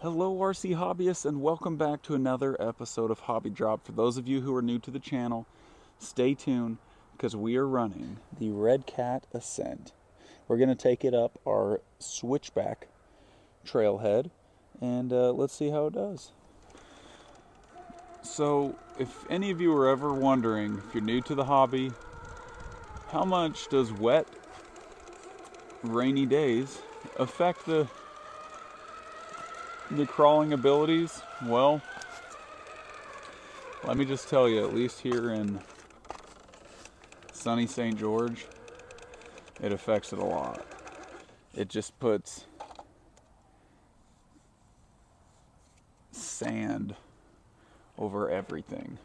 Hello RC hobbyists, and welcome back to another episode of Hobby Drop. For those of you who are new to the channel, stay tuned because we are running the Redcat Ascent. We're going to take it up our switchback trailhead and let's see how it does. So if any of you are ever wondering, if you're new to the hobby, how much does wet, rainy days affect the crawling abilities? Well, let me just tell you, at least here in sunny St. George, it affects it a lot. It just puts sand over everything.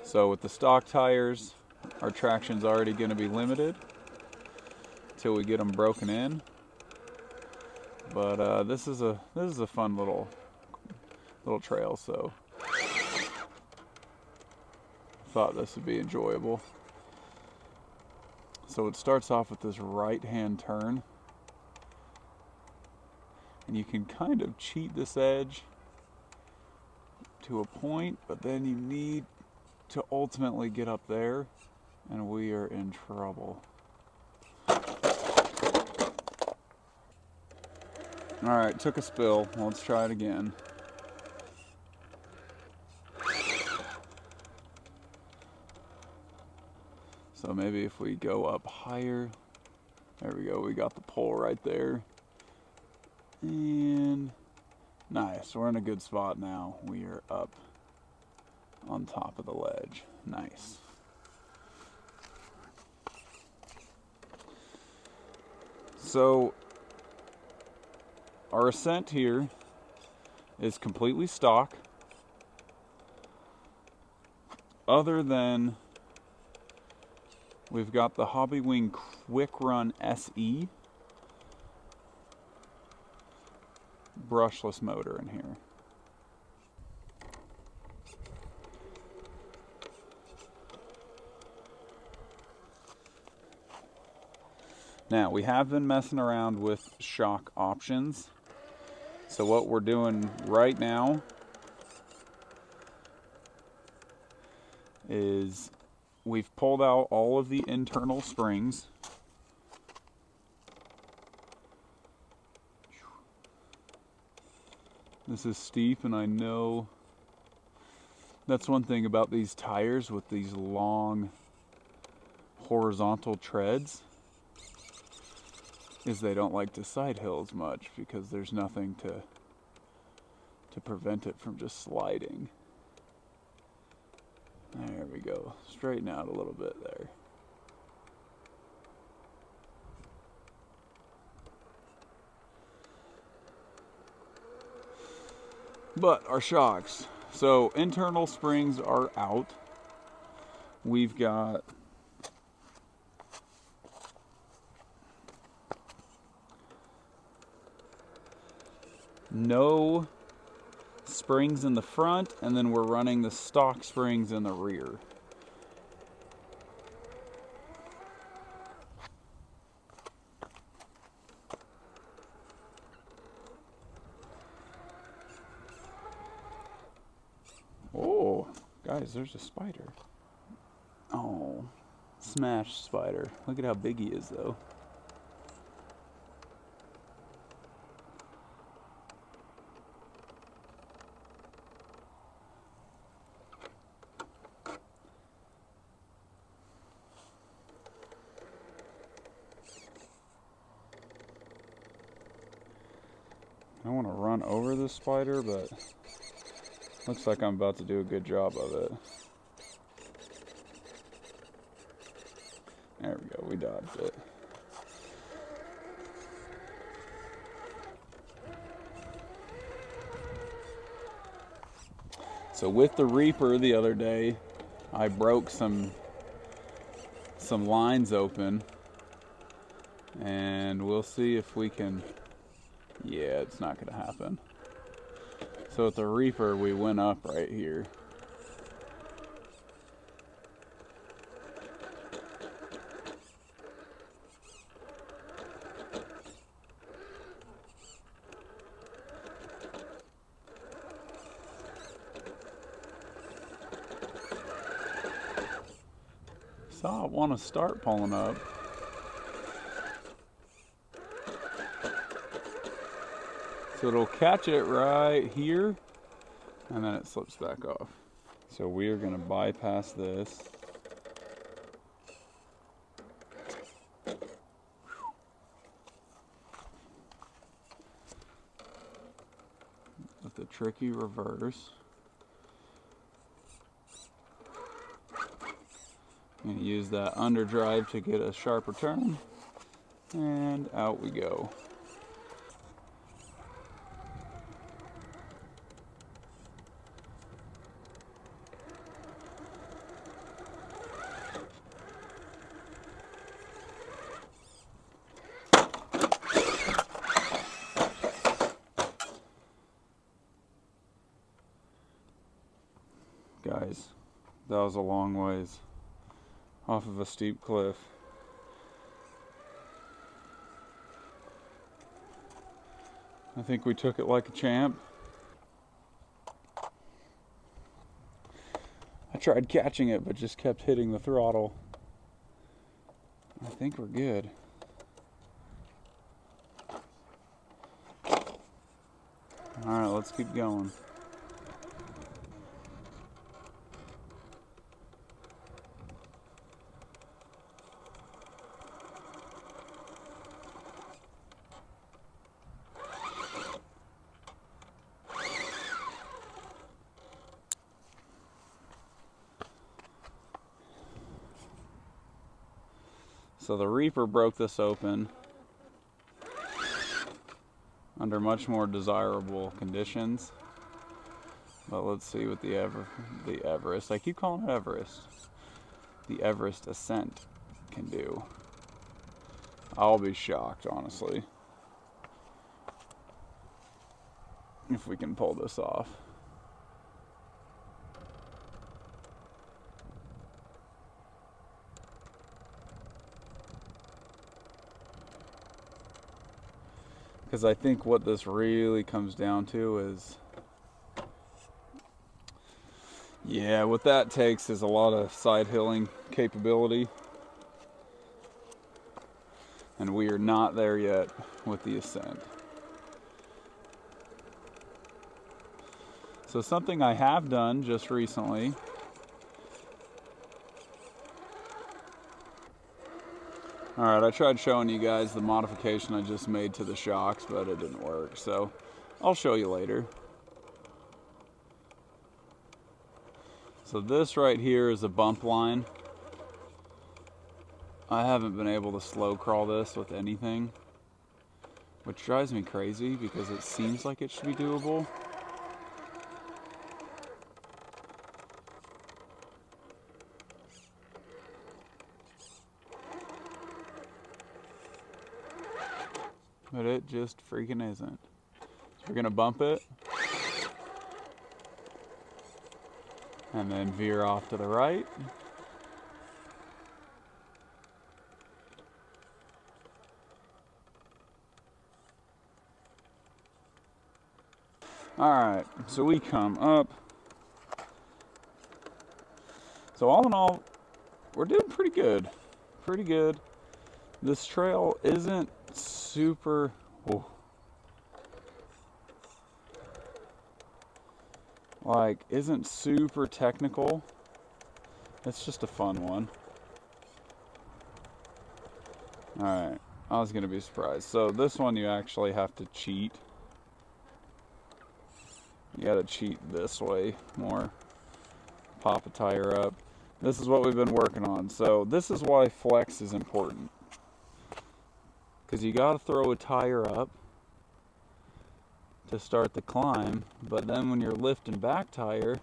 So with the stock tires, our traction's already going to be limited until we get them broken in. But this is a fun little trail, so thought this would be enjoyable. So it starts off with this right-hand turn, and you can kind of cheat this edge to a point, but then you need to ultimately get up there, and we are in trouble. Alright, took a spill. Let's try it again. So maybe if we go up higher. There we go, we got the pole right there. And nice, we're in a good spot now. We are up on top of the ledge. Nice. So our Ascent here is completely stock, other than we've got the Hobbywing Quick Run SE brushless motor in here. Now, we have been messing around with shock options. So what we're doing right now is we've pulled out all of the internal springs. This is steep, and I know that's one thing about these tires with these long horizontal treads, is they don't like to side hills much because there's nothing to prevent it from just sliding. There we go. Straighten out a little bit there. But our shocks. So internal springs are out. We've got no springs in the front, and then we're running the stock springs in the rear. Oh, guys, there's a spider. Oh, smash spider. Look at how big he is, though. I don't want to run over this spider, but looks like I'm about to do a good job of it. There we go, we dodged it. So with the Reaper the other day, I broke some lines open, and we'll see if we can. Yeah, it's not going to happen. So with the Reaper, we went up right here. top want to start pulling up. So it'll catch it right here, and then it slips back off. So we are going to bypass this. With the tricky reverse. I'm going to use that underdrive to get a sharper turn, and out we go. Guys, that was a long ways off of a steep cliff. I think we took it like a champ. I tried catching it, but just kept hitting the throttle. I think we're good. Alright, let's keep going. So the Reaper broke this open under much more desirable conditions. But let's see what the Everest, I keep calling it Everest, the Everest Ascent can do. I'll be shocked, honestly, if we can pull this off. Because I think what this really comes down to is, yeah, what that takes is a lot of side hilling capability. And we are not there yet with the Ascent. So something I have done just recently, alright, I tried showing you guys the modification I just made to the shocks, but it didn't work, so I'll show you later. So this right here is a bump line. I haven't been able to slow crawl this with anything, which drives me crazy because it seems like it should be doable. But it just freaking isn't. So we're gonna bump it and then veer off to the right. Alright, so we come up. So all in all, we're doing pretty good. Pretty good. This trail isn't super, isn't super technical. It's just a fun one. Alright, I was gonna be surprised. So this one you actually have to cheat. You gotta cheat this way more. Pop a tire up. This is what we've been working on. So this is why flex is important. Because you got to throw a tire up to start the climb, but then when you're lifting back tire,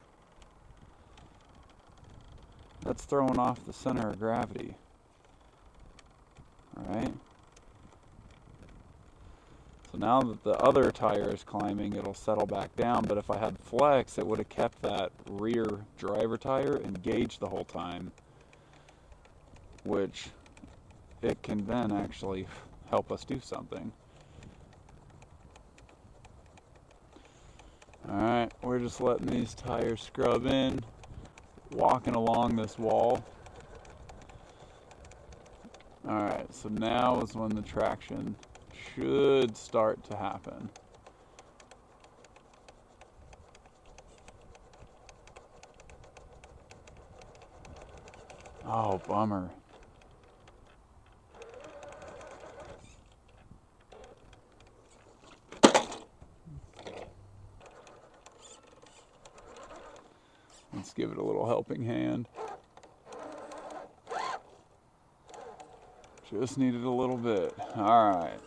that's throwing off the center of gravity. Alright? So now that the other tire is climbing, it'll settle back down, but if I had flex, it would have kept that rear driver tire engaged the whole time, which it can then actually help us do something. Alright, we're just letting these tires scrub in, walking along this wall. Alright, so now is when the traction should start to happen. Oh, bummer. Let's give it a little helping hand. Just needed a little bit. All right.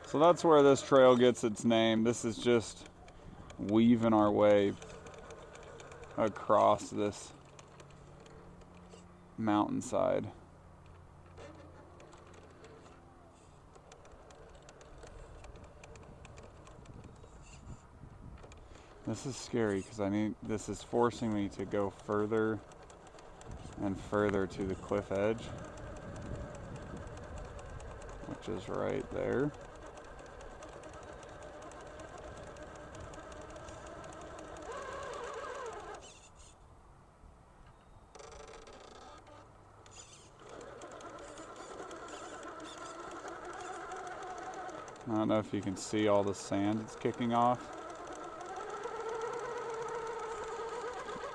So that's where this trail gets its name. This is just weaving our way across this mountainside. This is scary because this is forcing me to go further and further to the cliff edge, which is right there. I don't know if you can see all the sand that's kicking off.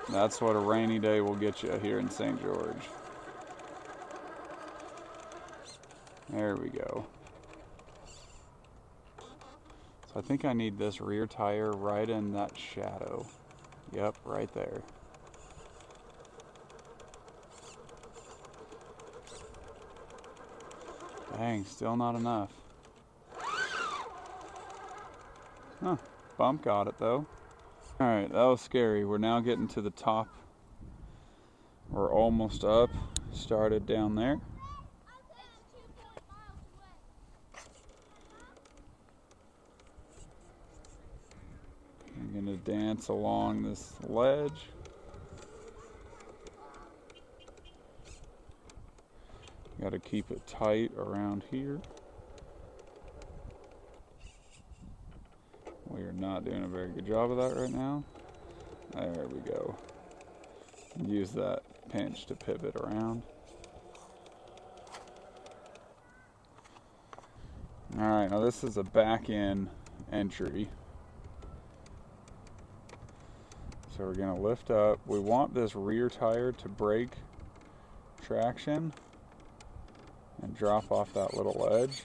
That's what a rainy day will get you here in St. George. There we go. So I think I need this rear tire right in that shadow. Yep, right there. Dang, still not enough. Huh, bump got it though. Alright, that was scary. We're now getting to the top. We're almost up. Started down there. I'm gonna dance along this ledge. Gotta keep it tight around here. We are not doing a very good job of that right now. There we go. Use that pinch to pivot around. Alright, now this is a back-end entry. So we're going to lift up. We want this rear tire to break traction and drop off that little ledge.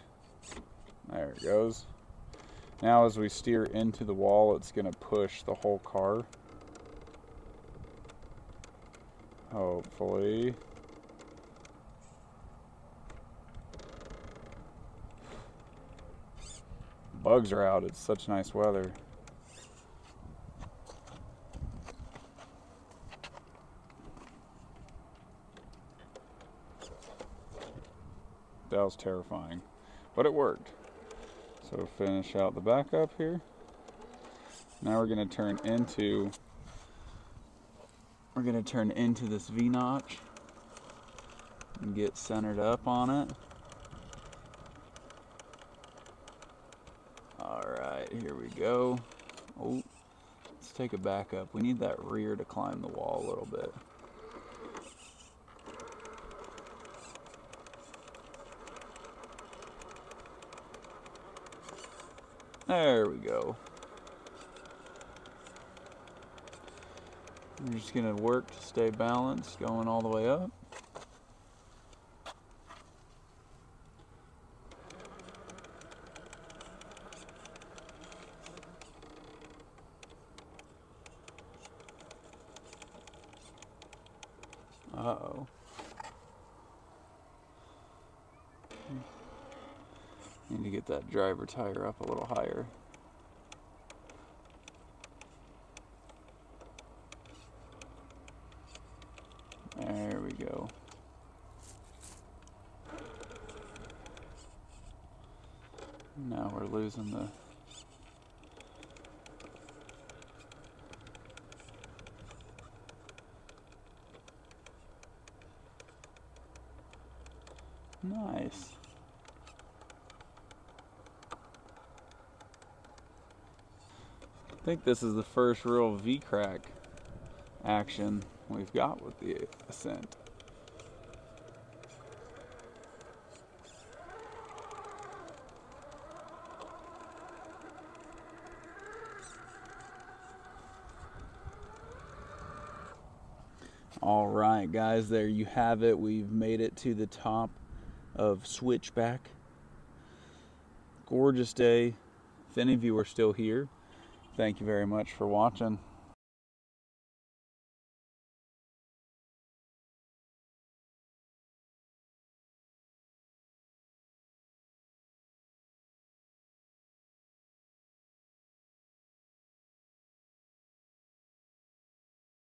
There it goes. Now as we steer into the wall, it's going to push the whole car. Hopefully. Bugs are out. It's such nice weather. That was terrifying, but it worked. So finish out the back up here. Now we're going to turn into this V-notch and get centered up on it. Alright, here we go. Oh, let's take a back up. We need that rear to climb the wall a little bit. There we go. We're just going to work to stay balanced, going all the way up. Uh-oh. Need to get that driver tire up a little higher. There we go. Now we're losing the... Nice. I think this is the first real V-crack action we've got with the Ascent. All right, guys, there you have it. We've made it to the top of Switchback. Gorgeous day. If any of you are still here, thank you very much for watching.